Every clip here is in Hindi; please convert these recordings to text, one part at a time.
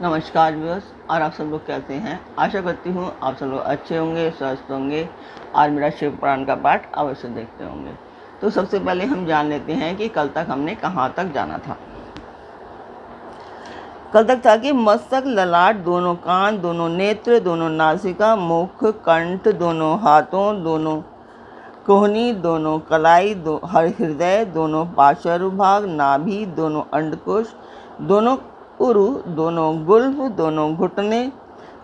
नमस्कार व्यूअर्स, और आप सब लोग कैसे हैं। आशा करती हूँ आप सब लोग अच्छे होंगे, स्वस्थ होंगे और मेरा शिव पुराण का पाठ अवश्य देखते होंगे। तो सबसे पहले हम जान लेते हैं कि कल तक हमने कहाँ तक जाना था। कल तक था कि मस्तक, ललाट, दोनों कान, दोनों नेत्र, दोनों नासिका, मुख, कंठ, दोनों हाथों, दोनों कोहनी, दोनों कलाई, हृदय, दोनों पार्श्व भाग, नाभि, दोनों अंडकोश, दोनों उरु, दोनों गुल्फ, दोनों घुटने,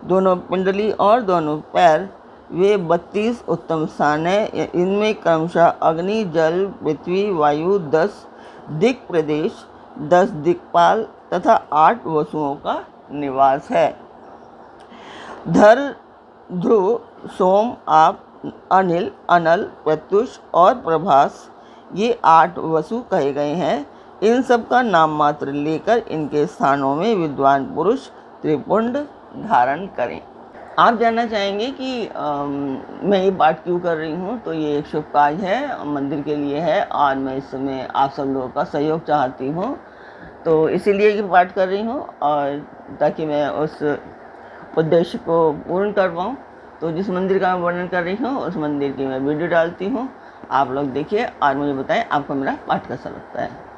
दोनों पिंडली और दोनों पैर, वे 32 उत्तम स्थान है। इनमें क्रमशः अग्नि, जल, पृथ्वी, वायु, 10 दिक् प्रदेश, 10 दिक्पाल तथा 8 वसुओं का निवास है। धर, ध्रुव, सोम, आप, अनिल, अनल, प्रत्युष और प्रभास, ये 8 वसु कहे गए हैं। इन सब का नाम मात्र लेकर इनके स्थानों में विद्वान पुरुष त्रिपुंड धारण करें। आप जानना चाहेंगे कि मैं ये पाठ क्यों कर रही हूँ। तो ये एक शुभ कार्य है, मंदिर के लिए है और मैं इस समय आप सब लोगों का सहयोग चाहती हूँ, तो इसीलिए ये पाठ कर रही हूँ, और ताकि मैं उस उद्देश्य को पूर्ण कर पाऊँ। तो जिस मंदिर का मैं वर्णन कर रही हूँ उस मंदिर की मैं वीडियो डालती हूँ, आप लोग देखिए और मुझे बताएं आपको मेरा पाठ कैसा लगता है।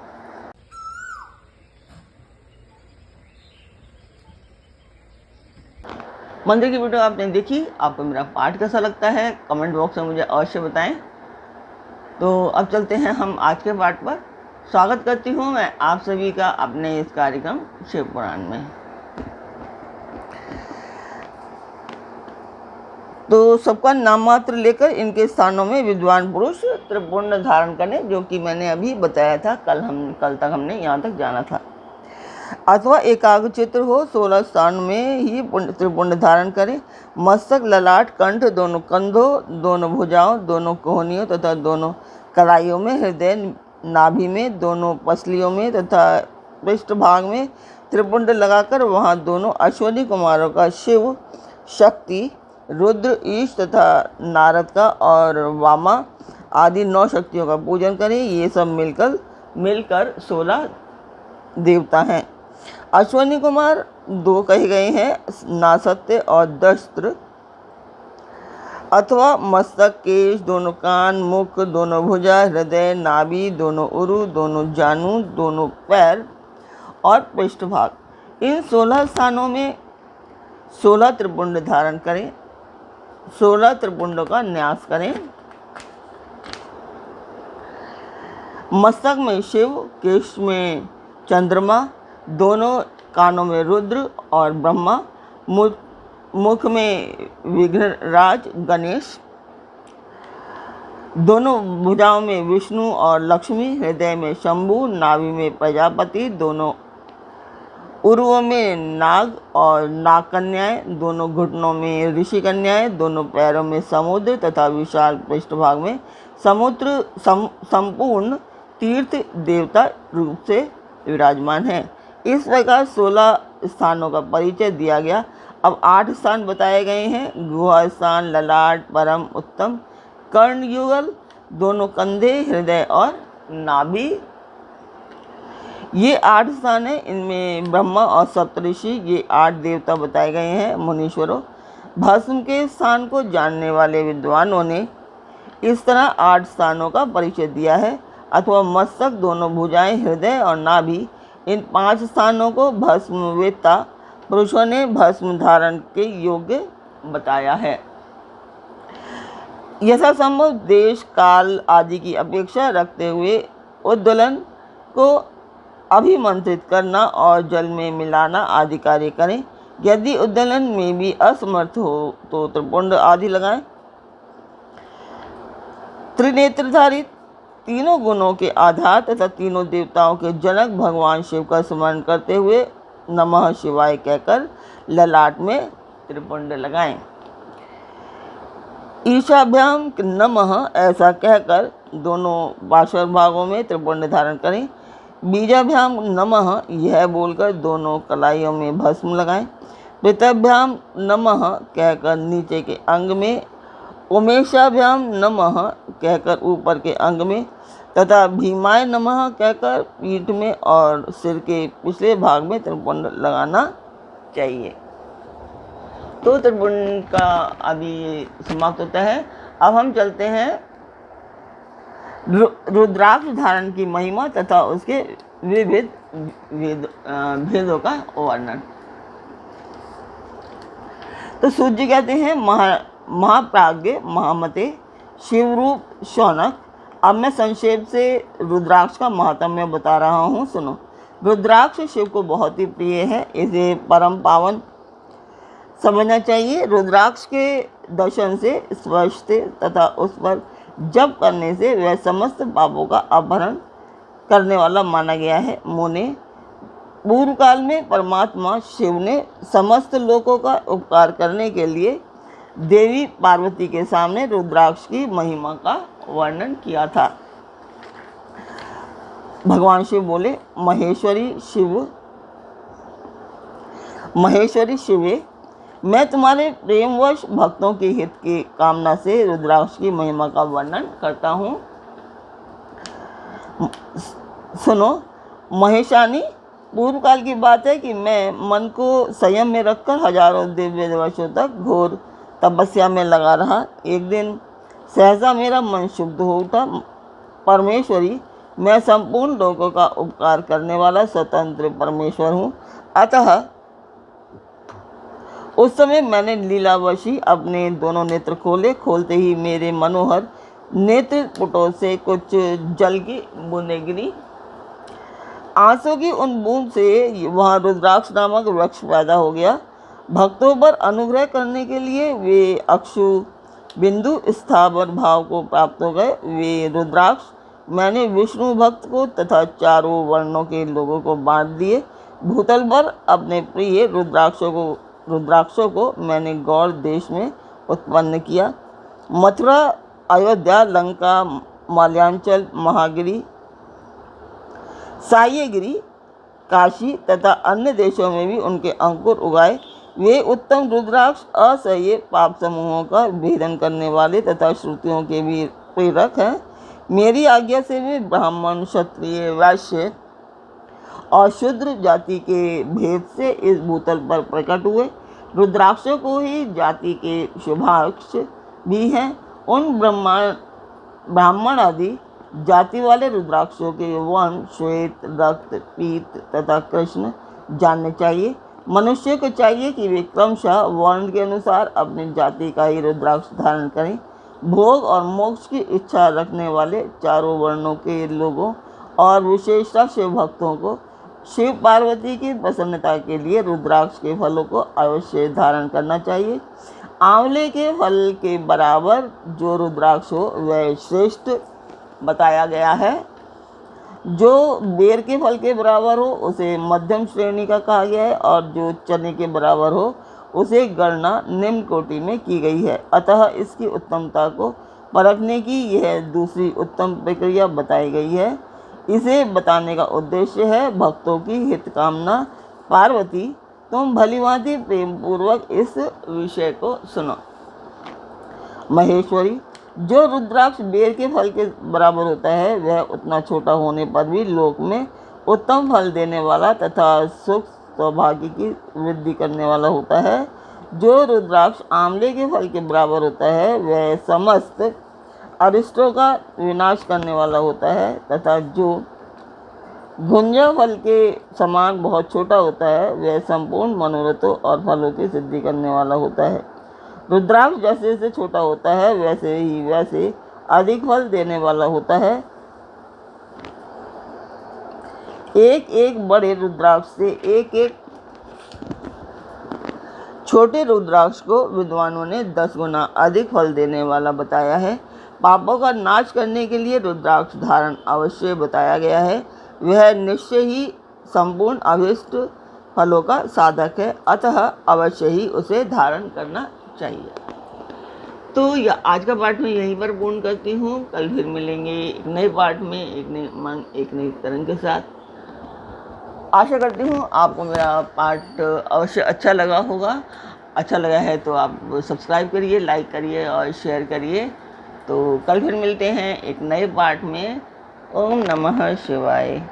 मंदिर की वीडियो आपने देखी, आपको मेरा पाठ कैसा लगता है कमेंट बॉक्स में मुझे अवश्य बताएं। तो अब चलते हैं हम आज के पाठ पर। स्वागत करती हूँ मैं आप सभी का अपने इस कार्यक्रम शिव पुराण में। तो सबका नाम मात्र लेकर इनके स्थानों में विद्वान पुरुष त्रिपुंड धारण करें, जो कि मैंने अभी बताया था। कल तक हमने यहाँ तक जाना था। अथवा एकाग्र चित्र हो, 16 स्थान में ही त्रिपुंड धारण करें। मस्तक, ललाट, कंठ, दोनों कंधों, दोनों भुजाओं, दोनों कोहनियों तथा दोनों कलाइयों में, हृदय, नाभि में, दोनों पसलियों में तथा पृष्ठभाग में त्रिपुंड लगाकर वहाँ दोनों अश्वनी कुमारों का शिव, शक्ति, रुद्र, ईश तथा नारद का और वामा आदि 9 शक्तियों का पूजन करें। ये सब मिलकर 16 देवता हैं। अश्वनी कुमार 2 कहे गए हैं, नासत्य और दस्त्र। अथवा मस्तक, केश, दोनों कान, मुख, दोनों भुजा, हृदय, नाभि, दोनों उरु, दोनों जानु, दोनों पैर और पृष्ठभाग। इन 16 स्थानों में 16 त्रिपुंड धारण करें। 16 त्रिपुंडों का न्यास करें। मस्तक में शिव, केश में चंद्रमा, दोनों कानों में रुद्र और ब्रह्मा, मुख में विघ्नराज गणेश, दोनों भुजाओं में विष्णु और लक्ष्मी, हृदय में शंभु, नाभि में प्रजापति, दोनों उरुओं में नाग और नाग कन्याएं, दोनों घुटनों में ऋषि कन्याएं, दोनों पैरों में समुद्र तथा विशाल पृष्ठभाग में समुद्र संपूर्ण तीर्थ देवता रूप से विराजमान है। इस प्रकार 16 स्थानों का परिचय दिया गया। अब 8 स्थान बताए गए हैं। गुहा स्थान, ललाट, परम उत्तम, कर्ण युगल, दोनों कंधे, हृदय और नाभि, ये 8 स्थान हैं। इनमें ब्रह्मा और सप्तऋषि, ये 8 देवता बताए गए हैं, मुनीश्वरों। भस्म के स्थान को जानने वाले विद्वानों ने इस तरह 8 स्थानों का परिचय दिया है। अथवा मस्तक, दोनों भुजाएं, हृदय और नाभि, इन 5 स्थानों को भस्मवेत्ता पुरुषों ने भस्म धारण के योग्य बताया है। यथासंभव देश, काल आदि की अपेक्षा रखते हुए उद्दोलन को अभिमंत्रित करना और जल में मिलाना आदि कार्य करें। यदि उद्दोलन में भी असमर्थ हो तो त्रिपुंड आदि लगाएं। त्रिनेत्रधारी, तीनों गुणों के आधार तथा तीनों देवताओं के जनक भगवान शिव का स्मरण करते हुए नमः शिवाय कहकर ललाट में त्रिपुंड लगाएं। ईशाभ्याम नमः ऐसा कहकर दोनों पार्श्व भागों में त्रिपुंड धारण करें। बीजाभ्याम नमः यह बोलकर दोनों कलाइयों में भस्म लगाएं। पृथभ्याम नमः कहकर नीचे के अंग में, उमेशाभ्याम नमः कहकर ऊपर के अंग में तथा भीमाय नमः कहकर पीठ में और सिर के पिछले भाग में त्रिपुंड लगाना चाहिए। तो त्रिपुण का अभी समाप्त होता है। अब हम चलते हैं रुद्राक्ष धारण की महिमा तथा उसके विविध भेदों का वर्णन। तो सूत जी कहते हैं, महाप्राज्ञ महामते शिवरूप शौनक। अब मैं संक्षेप से रुद्राक्ष का महात्म्य बता रहा हूँ, सुनो। रुद्राक्ष शिव को बहुत ही प्रिय है, इसे परम पावन समझना चाहिए। रुद्राक्ष के दर्शन से, स्पर्श से तथा उस पर जप करने से वह समस्त पापों का अपहरण करने वाला माना गया है। मुने, पूर्व काल में परमात्मा शिव ने समस्त लोगों का उपकार करने के लिए देवी पार्वती के सामने रुद्राक्ष की महिमा का वर्णन किया था। भगवान शिव बोले, महेश्वरी शिवे, मैं तुम्हारे प्रेमवश भक्तों के हित की कामना से रुद्राक्ष की महिमा का वर्णन करता हूँ। सुनो महेशानी, पूर्व काल की बात है कि मैं मन को संयम में रखकर हजारों दिव्य वर्षों तक घोर तपस्या में लगा रहा। एक दिन सहसा मेरा मन शुद्ध हो उठा। परमेश्वरी, मैं संपूर्ण लोगों का उपकार करने वाला स्वतंत्र परमेश्वर हूँ। अतः उस समय मैंने लीलावशी अपने दोनों नेत्र खोले। खोलते ही मेरे मनोहर नेत्र पुटों से कुछ जल की बूंदें गिरी। आंसू की उन बूंद से वहाँ रुद्राक्ष नामक वृक्ष पैदा हो गया। भक्तों पर अनुग्रह करने के लिए वे अक्षु बिंदु स्थावर भाव को प्राप्त हो गए। वे रुद्राक्ष मैंने विष्णु भक्त को तथा चारों वर्णों के लोगों को बांट दिए। भूतल पर अपने प्रिय रुद्राक्षों को मैंने गौड़ देश में उत्पन्न किया। मथुरा, अयोध्या, लंका, माल्याञ्चल, महागिरी, सायगिरी, काशी तथा अन्य देशों में भी उनके अंकुर उगाए। वे उत्तम रुद्राक्ष असह्य पाप समूहों का भेदन करने वाले तथा श्रुतियों के भी प्रेरक हैं। मेरी आज्ञा से वे ब्राह्मण, क्षत्रिय, वैश्य और शूद्र जाति के भेद से इस भूतल पर प्रकट हुए। रुद्राक्षों को ही जाति के शुभाक्ष भी हैं। उन ब्राह्मण आदि जाति वाले रुद्राक्षों के वर्ण श्वेत, रक्त, पीत तथा कृष्ण जानने चाहिए। मनुष्य को चाहिए कि वे क्रमशः वर्ण के अनुसार अपनी जाति का ही रुद्राक्ष धारण करें। भोग और मोक्ष की इच्छा रखने वाले चारों वर्णों के लोगों और विशेषतः शिव भक्तों को शिव पार्वती की प्रसन्नता के लिए रुद्राक्ष के फलों को अवश्य धारण करना चाहिए। आंवले के फल के बराबर जो रुद्राक्ष हो वह श्रेष्ठ बताया गया है। जो बेर के फल के बराबर हो उसे मध्यम श्रेणी का कहा गया है, और जो चने के बराबर हो उसे गणना निम्न कोटि में की गई है। अतः इसकी उत्तमता को परखने की यह दूसरी उत्तम प्रक्रिया बताई गई है। इसे बताने का उद्देश्य है भक्तों की हित कामना। पार्वती, तुम भलीभांति प्रेम पूर्वक इस विषय को सुनो। महेश्वरी, जो रुद्राक्ष बेर के फल के बराबर होता है वह उतना छोटा होने पर भी लोक में उत्तम फल देने वाला तथा सुख सौभाग्य की वृद्धि करने वाला होता है। जो रुद्राक्ष आंवले के फल के बराबर होता है वह समस्त अरिष्टों का विनाश करने वाला होता है, तथा जो गुंजा फल के समान बहुत छोटा होता है वह संपूर्ण मनोरथों और फलों की सिद्धि करने वाला होता है। रुद्राक्ष जैसे जैसे छोटा होता है वैसे अधिक फल देने वाला होता है। एक एक बड़े रुद्राक्ष से एक एक छोटे रुद्राक्ष को विद्वानों ने 10 गुना अधिक फल देने वाला बताया है। पापों का नाश करने के लिए रुद्राक्ष धारण अवश्य बताया गया है। वह निश्चय ही संपूर्ण अभीष्ट फलों का साधक है, अतः अवश्य ही उसे धारण करना चाहिए। तो आज का पाठ में यहीं पर पूर्ण करती हूँ। कल फिर मिलेंगे एक नए पाठ में, एक नए मन, एक नई तरंग के साथ। आशा करती हूँ आपको मेरा पाठ अवश्य अच्छा लगा होगा। अच्छा लगा है तो आप सब्सक्राइब करिए, लाइक करिए और शेयर करिए। तो कल फिर मिलते हैं एक नए पाठ में। ओम नमः शिवाय।